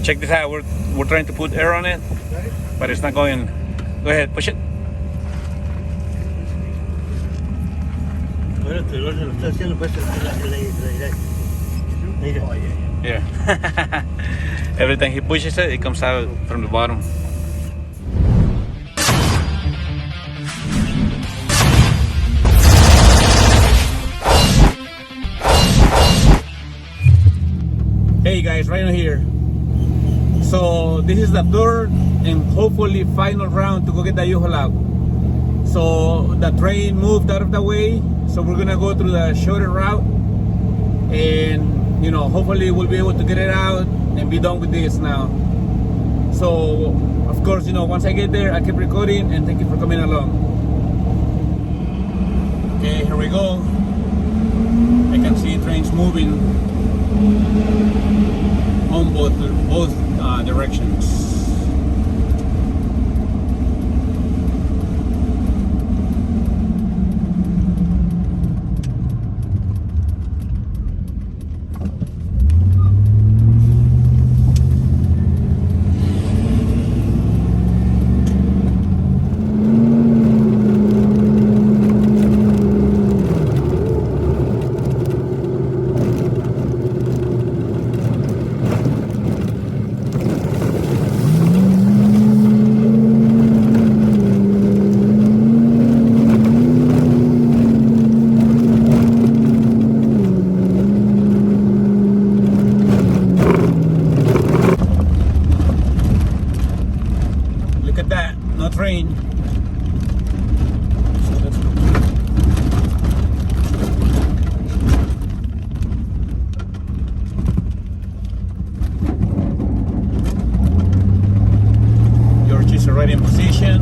Check this out. We're trying to put air on it, but it's not going. Go ahead, push it. Yeah. Every time he pushes it, it comes out from the bottom. Hey guys, right here. So this is the third and hopefully final round to go get the Uhaul out. So the train moved out of the way, so we're gonna go through the shorter route, and you know, hopefully we'll be able to get it out and be done with this now. So of course, you know, once I get there, I keep recording, and thank you for coming along. Okay, here we go. I can see trains moving on both directions. Train. So let's go. George is already in position.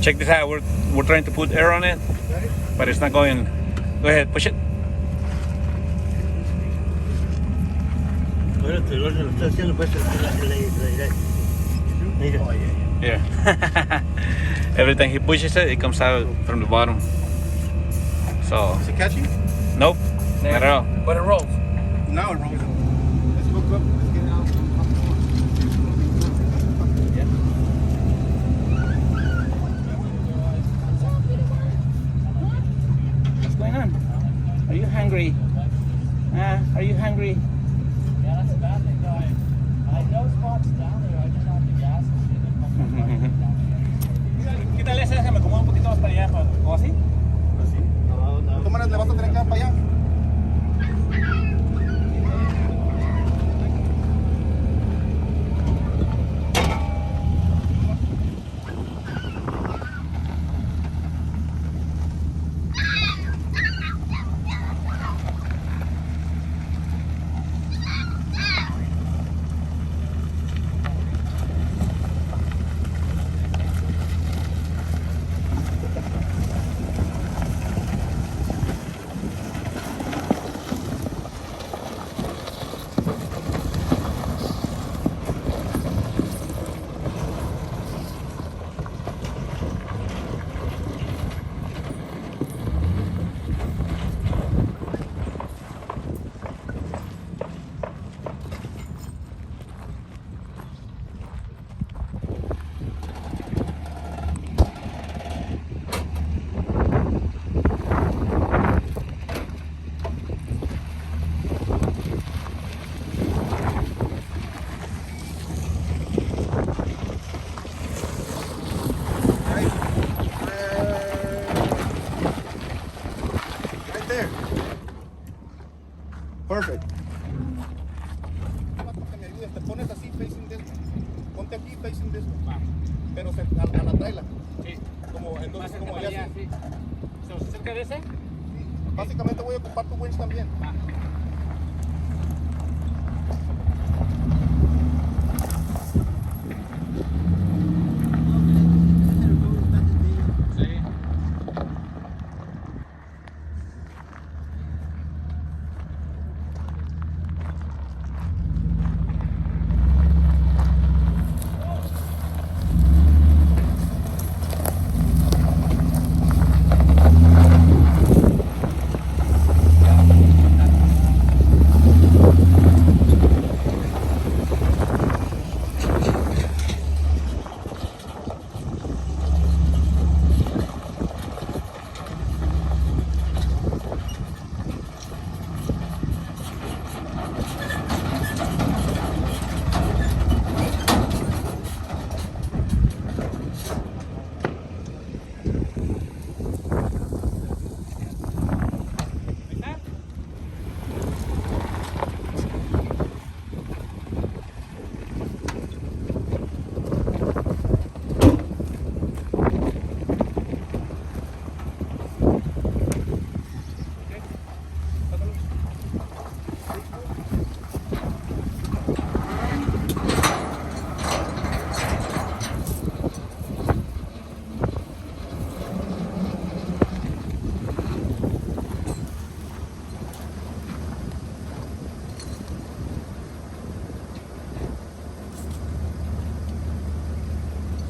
Check this out. We're trying to put air on it, but it's not going. Go ahead, push it. Yeah. Every time he pushes it, it comes out from the bottom. So. Is it catchy? Nope. Not at all. But it rolls. Now it rolls. Let's hook up. Let's get it out. What's going on? Are you hungry? Are you hungry? Yeah, that's a bad thing, though. I know spots down there. I just have the gas and shit. Quítale ese, déjame acomodar un poquito más para allá, ¿o así? Así. No. De todas maneras, le vas a tener que dar para allá. ponte aquí facing this way. Pero a la trailer. Sí. Como, entonces, Más como cerca allá. para allá, sí. So, ¿cerca de ese? Sí. Básicamente voy a ocupar tu winch también. Ah. Sí.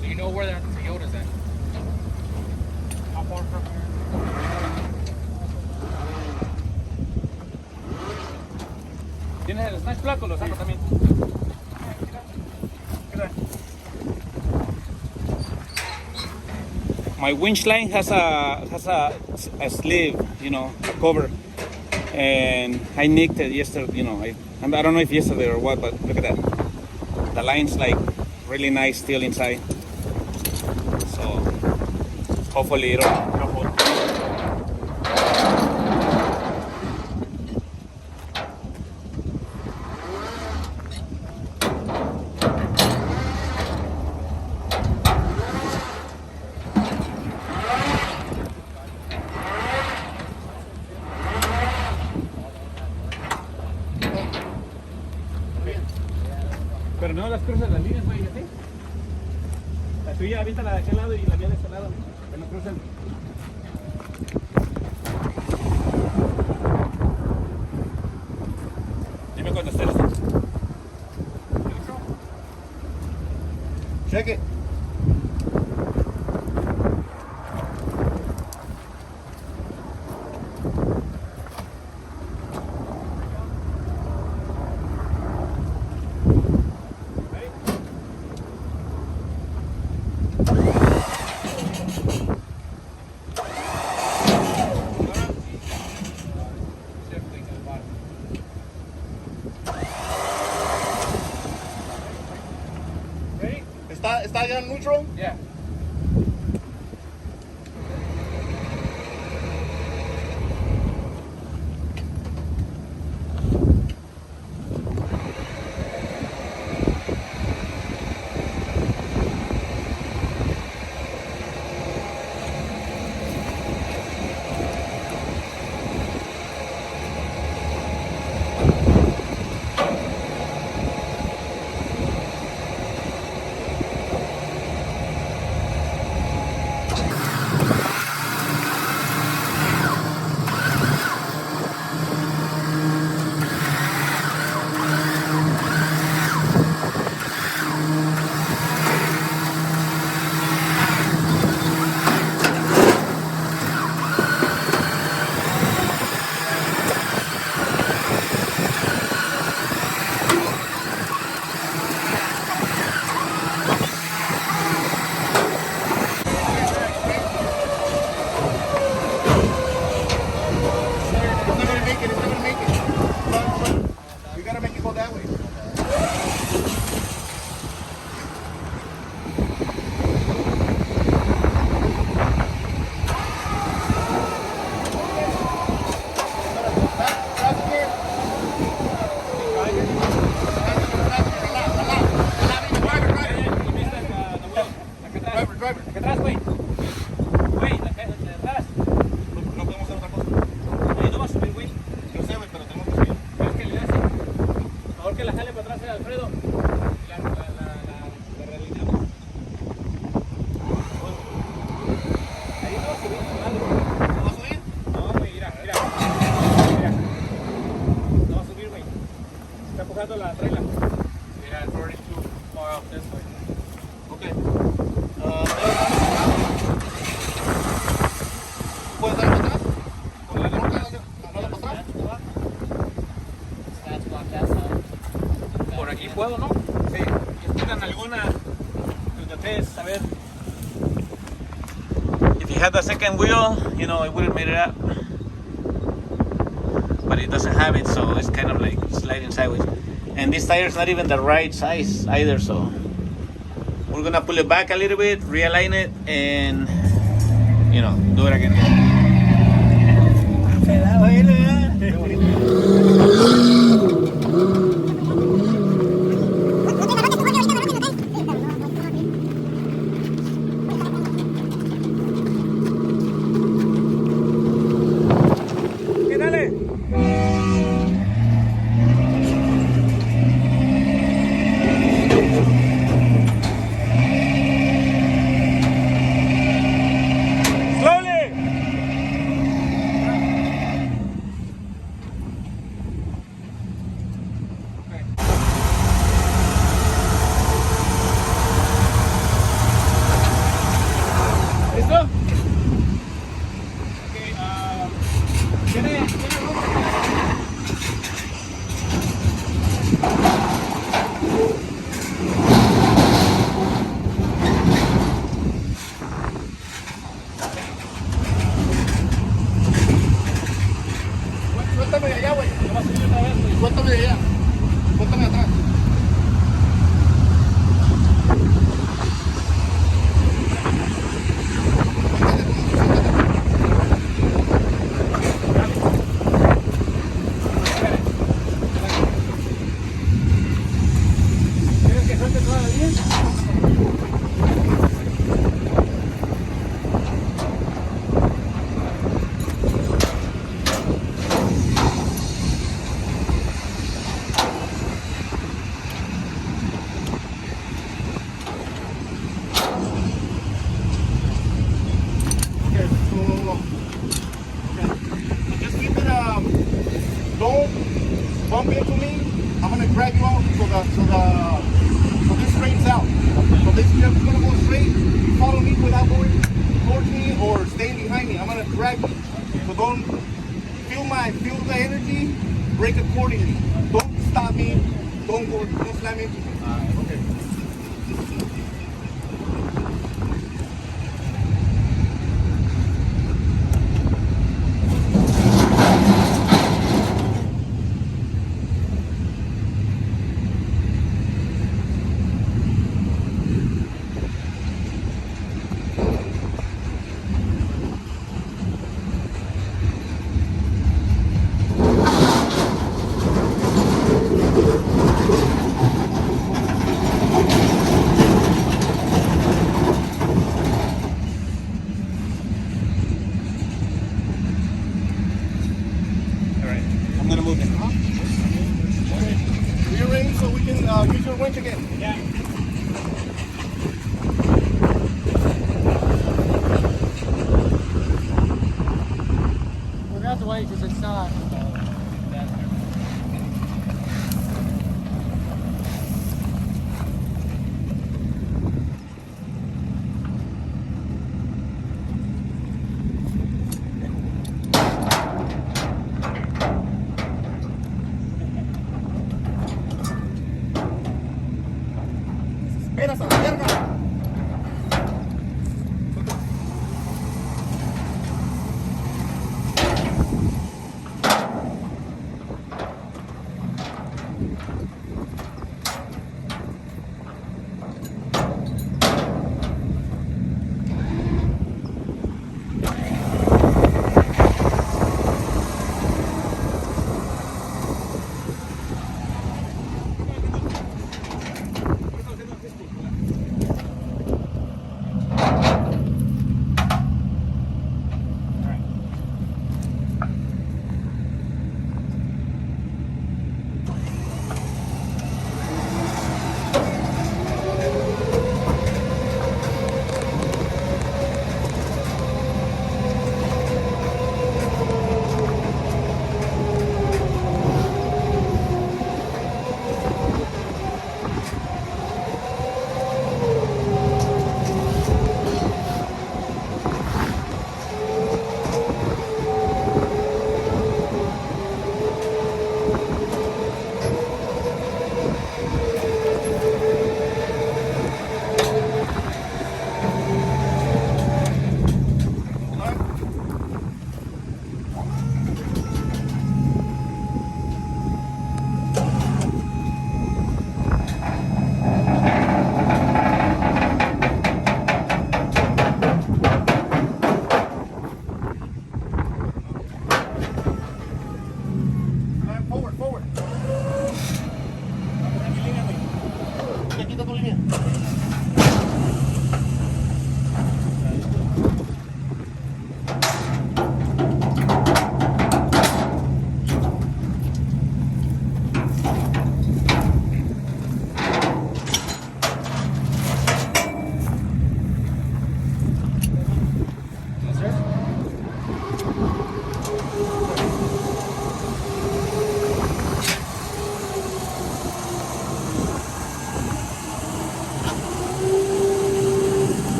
So you know where that Toyota's at? How far from here? ¿Tienes el snatch black o lo saco también? My winch line has a sleeve, you know, a cover, and I nicked it yesterday. You know, I don't know if yesterday or what, but look at that. The line's like really nice still inside. So hopefully it'll hold. Pero no las cruzan las líneas, güey, así. La tuya ahorita la de aquel lado y la mía de este lado. Que no cruzan. Dime cuando estés. Check it. ¿Está ya en neutral? Yeah. driver. Acá atrás, güey. Güey, acá atrás. No podemos hacer otra cosa. Ahí no va a subir, güey. Yo sé, güey, pero tenemos que subir. Es que le hace. Mejor que la jale para atrás, Alfredo. La realizamos. Ahí no va a subir, ¿No va a subir? no, güey, mira. No va a subir, güey. Está empujando la trailer. Yeah, it's already too far off this way. Ok. ¿Puedes darle para atrás? ¿Con la roca? ¿Darle para atrás? That's blocked that side. Por aquí puedo, ¿no? Sí. ¿Tienen alguna de ustedes? A ver. If you had the second wheel, you know, it would have made it up. But it doesn't have it, so it's kind of like sliding sideways. And this tire is not even the right size either, so we're gonna pull it back a little bit, realign it, and you know, do it again. Suéltame de allá, güey. Suéltame de allá. Suéltame de atrás. ¿Quieres que suelte todavía? Okay, so okay. Just keep it don't bump into me. I'm gonna drag you out so this straightens out. So this you're gonna go straight. You follow me without going towards me or staying behind me. I'm gonna drag you. So don't feel the energy, brake accordingly. Don't stop me, don't slam into me. Okay.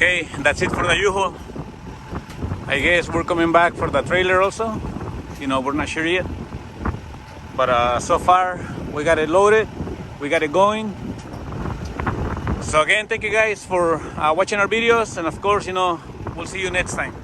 Okay, that's it for the U-Haul. I guess we're coming back for the trailer also. You know, we're not sure yet. But so far, we got it loaded. We got it going. So again, thank you guys for watching our videos. And of course, you know, we'll see you next time.